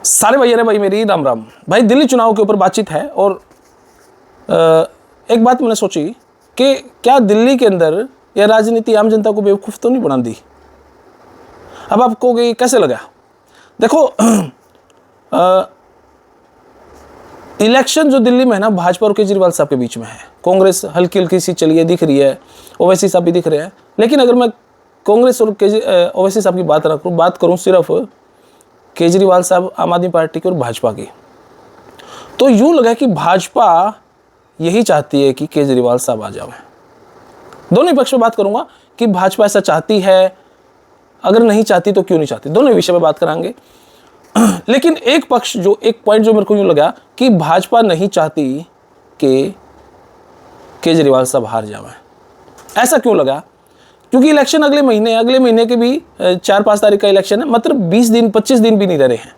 सारे भैया ने भाई मेरी राम राम। भाई दिल्ली चुनाव के ऊपर बातचीत है और एक बात मैंने सोची कि क्या दिल्ली के अंदर यह राजनीति आम जनता को बेवकूफ़ तो नहीं बना दी। अब आप कहोगे कैसे लगा। देखो इलेक्शन जो दिल्ली में है ना, भाजपा और केजरीवाल साहब के बीच में है। कांग्रेस हल्की हल्की सी चलिए दिख रही है, ओवैसी साहब भी दिख रहे हैं, लेकिन अगर मैं कांग्रेस और ओवैसी साहब की बात करूं सिर्फ केजरीवाल साहब, आम आदमी पार्टी की और भाजपा की, तो यूं लगा कि भाजपा यही चाहती है कि केजरीवाल साहब आ जाए। दोनों ही पक्ष में बात करूंगा कि भाजपा ऐसा चाहती है, अगर नहीं चाहती तो क्यों नहीं चाहती, दोनों विषय में बात करांगे। लेकिन एक पॉइंट जो मेरे को यूं लगा कि भाजपा नहीं चाहती कि केजरीवाल साहब हार जाए। ऐसा क्यों लगा? क्योंकि इलेक्शन अगले महीने के भी 4-5 तारीख का इलेक्शन है, मतलब 20 दिन 25 दिन भी नहीं रहे हैं।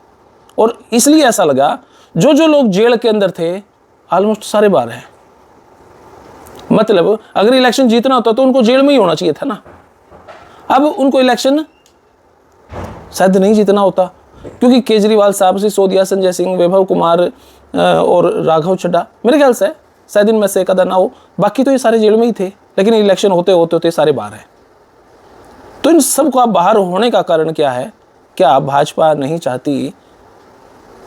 और इसलिए ऐसा लगा जो लोग जेल के अंदर थे ऑलमोस्ट सारे बाहर हैं। मतलब अगर इलेक्शन जीतना होता तो उनको जेल में ही होना चाहिए था ना। अब उनको इलेक्शन शायद नहीं जीतना होता, क्योंकि केजरीवाल साहब, सिसोदिया, संजय सिंह, वैभव कुमार और राघव चड्ढा, मेरे ख्याल से शायद इनमें से एक आधा ना हो, बाकी तो ये सारे जेल में ही थे। लेकिन इलेक्शन होते सारे बाहर हैं। तो इन सब को बाहर होने का कारण क्या है? क्या भाजपा नहीं चाहती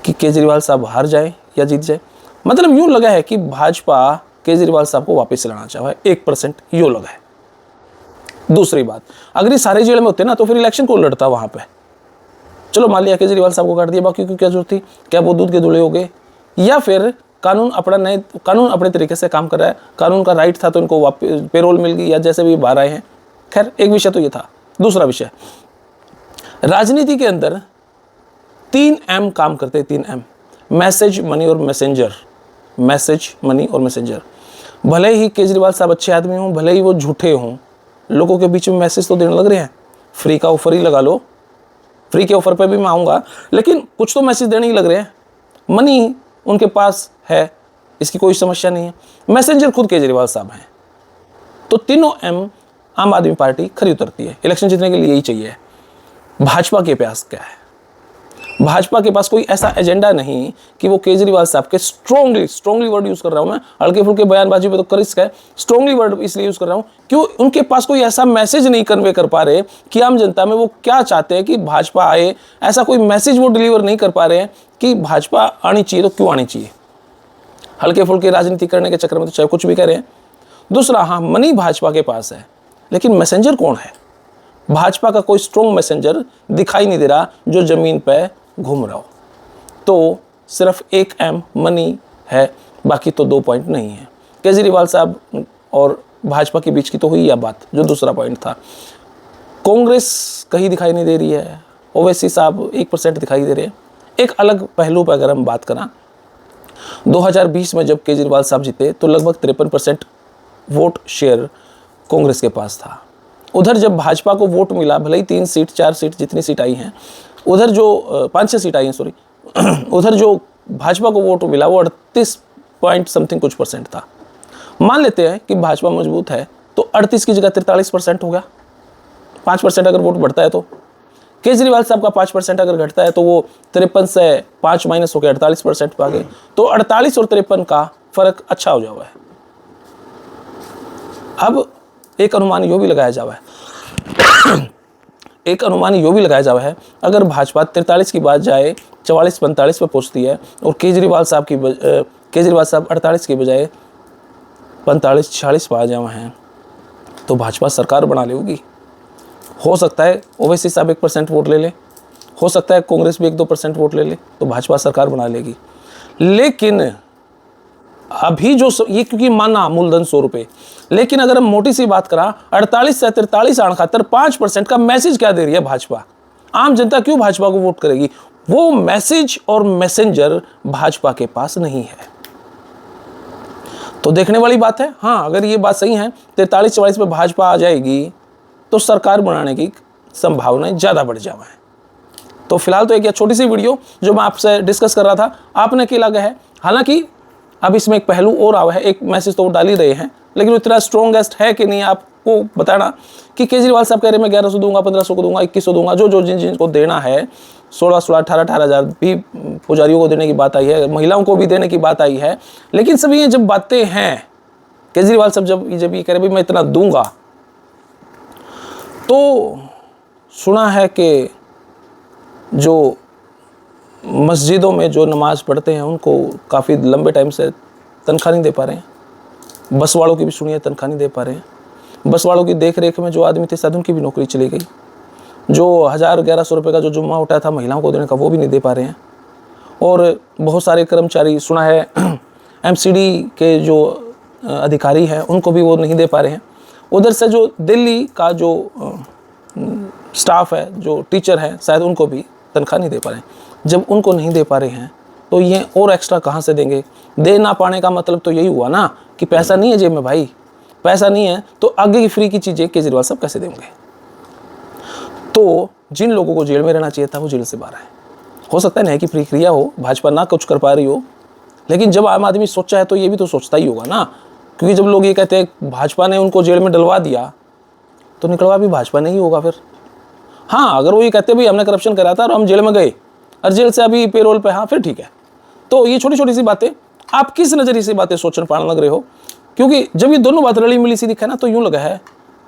कि केजरीवाल साहब हार जाए या जीत जाए? मतलब यूं लगा है कि भाजपा केजरीवाल साहब को वापस लाना चाहे, 1% यूं लगा है। दूसरी बात, अगर ये सारे जेल में होते ना तो फिर इलेक्शन कौन लड़ता वहां पे? चलो मान लिया केजरीवाल साहब को काट दिया, बाकी की क्या जरूरत थी? क्या वो दूध के धुले हो गए? या फिर कानून अपने तरीके से काम कर रहा है, कानून का राइट था तो इनको पेरोल मिल गई, या जैसे भी बाहर आए हैं। खैर, एक विषय तो ये था। दूसरा विषय, राजनीति के अंदर 3M काम करते हैं। 3M, मैसेज, मनी और मैसेंजर। मैसेज, मनी और मैसेंजर। भले ही केजरीवाल साहब अच्छे आदमी हों, भले ही वो झूठे हों, लोगों के बीच में मैसेज तो देने लग रहे हैं। फ्री का ऑफर ही लगा लो, फ्री के ऑफर पे भी मैं आऊँगा, लेकिन कुछ तो मैसेज देने ही लग रहे हैं। मनी उनके पास है, इसकी कोई समस्या नहीं है। मैसेंजर खुद केजरीवाल साहब हैं। तो तीनों M आम आदमी पार्टी खरी उतरती है। इलेक्शन जीतने के लिए यही चाहिए। भाजपा के पास क्या है? भाजपा के पास कोई ऐसा एजेंडा नहीं कि वो केजरीवाल साहब के स्ट्रॉन्गली वर्ड यूज कर रहा हूं मैं, हल्के फुल्के बयानबाजी पे तो कर इसका है, स्ट्रॉन्गली वर्ड इसलिए यूज कर रहा हूं क्यों उनके पास कोई ऐसा मैसेज नहीं कन्वे कर पा रहे कि आम जनता में वो क्या चाहते हैं कि भाजपा आए। ऐसा कोई मैसेज वो डिलीवर नहीं कर पा रहे हैं कि भाजपा आनी चाहिए तो क्यों आनी चाहिए। हल्के फुल्के राजनीति करने के चक्कर में तो चाहे कुछ भी करें। दूसरा, हाँ, मनी भाजपा के पास है, लेकिन मैसेंजर कौन है? भाजपा का कोई स्ट्रॉन्ग मैसेंजर दिखाई नहीं दे रहा जो जमीन पे घूम रहा हो। तो सिर्फ 1M मनी है, बाकी तो 2 पॉइंट नहीं है। केजरीवाल साहब और भाजपा के बीच की तो हुई यह बात, जो दूसरा पॉइंट था। कांग्रेस कहीं दिखाई नहीं दे रही है, ओवैसी साहब 1% दिखाई दे रहे हैं। एक अलग पहलू पर अगर हम बात करें, 2020 में जब केजरीवाल साहब जीते तो लगभग 53% वोट शेयर कांग्रेस के पास था। उधर जब भाजपा को वोट मिला, भले ही 3 सीट 4 सीट जितनी सीट आई हैं, उधर जो 5-6 सीट आई हैं, सॉरी, उधर जो भाजपा को वोट मिला वो 38 पॉइंट समथिंग कुछ % था। मान लेते हैं कि भाजपा मजबूत है तो 38 की जगह 43% हो गया। 5% अगर वोट बढ़ता है तो केजरीवाल साहब का 5% अगर घटता है तो वो 53 से 5 माइनस होकर 48% पे आ गए। तो 48 और 53 का फर्क अच्छा हो जावा है। अब एक अनुमान यो भी लगाया जावा है, अगर भाजपा 43 की बात जाए 44-45 पे पहुंचती है और केजरीवाल साहब 48 की बजाय 45-46 पे आ जाए हैं, तो भाजपा सरकार बना लेगी। हो सकता है ओवैसी साहब 1% वोट ले ले, हो सकता है कांग्रेस भी 1-2% वोट ले ले, तो भाजपा सरकार बना लेगी। लेकिन अभी जो ये, क्योंकि माना मूलधन 100 रुपये, लेकिन अगर हम मोटी सी बात करा, 48 से 43 आने खातर 5% का मैसेज क्या दे रही है भाजपा? आम जनता क्यों भाजपा को वोट करेगी? वो मैसेज और मैसेंजर भाजपा के पास नहीं है। तो देखने वाली बात है। हाँ, अगर ये बात सही है, 43-44 पे भाजपा आ जाएगी तो सरकार बनाने की संभावनाएं ज़्यादा बढ़ जावा है। तो फिलहाल तो एक छोटी सी वीडियो जो मैं आपसे डिस्कस कर रहा था, आपने क्या लगा है। हालांकि अब इसमें एक पहलू और आया है, एक मैसेज तो वो डाल ही रहे हैं, लेकिन वो इतना स्ट्रॉन्गेस्ट है कि नहीं आपको बताना कि केजरीवाल साहब कह रहे हैं मैं 1100 दूंगा, 1500 को दूंगा, 2100 दूंगा, जो जिनको देना है 16 18 हज़ार भी पुजारियों को देने की बात आई है, महिलाओं को भी देने की बात आई है। लेकिन सब ये जब बातें हैं, केजरीवाल साहब जब ये कह रहे भाई मैं इतना दूंगा, तो सुना है कि जो मस्जिदों में जो नमाज पढ़ते हैं उनको काफ़ी लंबे टाइम से तनख्वाह नहीं दे पा रहे हैं। बस वालों की भी सुनिए तनख्वाह नहीं दे पा रहे हैं। बस वालों की देख रेख में जो आदमी थे शायद उनकी भी नौकरी चली गई। जो 1000-1100 रुपये का जो जुम्मा उठाया था महिलाओं को देने का, वो भी नहीं दे पा रहे हैं। और बहुत सारे कर्मचारी सुना है एमसीडी के जो अधिकारी हैं उनको भी वो नहीं दे पा रहे हैं। उधर से जो दिल्ली का जो स्टाफ है, जो टीचर है, शायद उनको भी तनख्वाह नहीं दे पा रहे हैं। जब उनको नहीं दे पा रहे हैं तो ये और एक्स्ट्रा कहाँ से देंगे? दे ना पाने का मतलब तो यही हुआ ना कि पैसा नहीं है जेब में भाई, पैसा नहीं है तो आगे की फ्री की चीज़ें केजरीवाल साहब कैसे देंगे? तो जिन लोगों को जेल में रहना चाहिए था वो जेल से बाहर आए। हो सकता है न्याय की प्रक्रिया हो, भाजपा ना कुछ कर पा रही हो, लेकिन जब आम आदमी सोचा है तो ये भी तो सोचता ही होगा ना। क्योंकि जब लोग ये कहते हैं भाजपा ने उनको जेल में डलवा दिया, तो निकलवा भी भाजपा नहीं होगा फिर। हाँ, अगर वो ये कहते भाई हमने करप्शन करा था और हम जेल में गए और जेल से अभी पेरोल पे, हाँ फिर ठीक है। तो ये छोटी छोटी सी बातें, आप किस नज़रिए से बातें सोचने पाने लग रहे हो? क्योंकि जब ये दोनों बात रली मिली सी दिखा ना, तो यूँ लगा है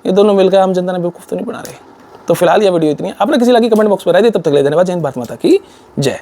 ये दोनों मिलकर आम जनता ने बेवकूफ़ तो नहीं बना रहे। तो फिलहाल ये वीडियो इतनी, आपने किसी लगी कमेंट बॉक्स में राय दी। तब तक ले धन्यवाद। जय हिंद, भारत माता की जय।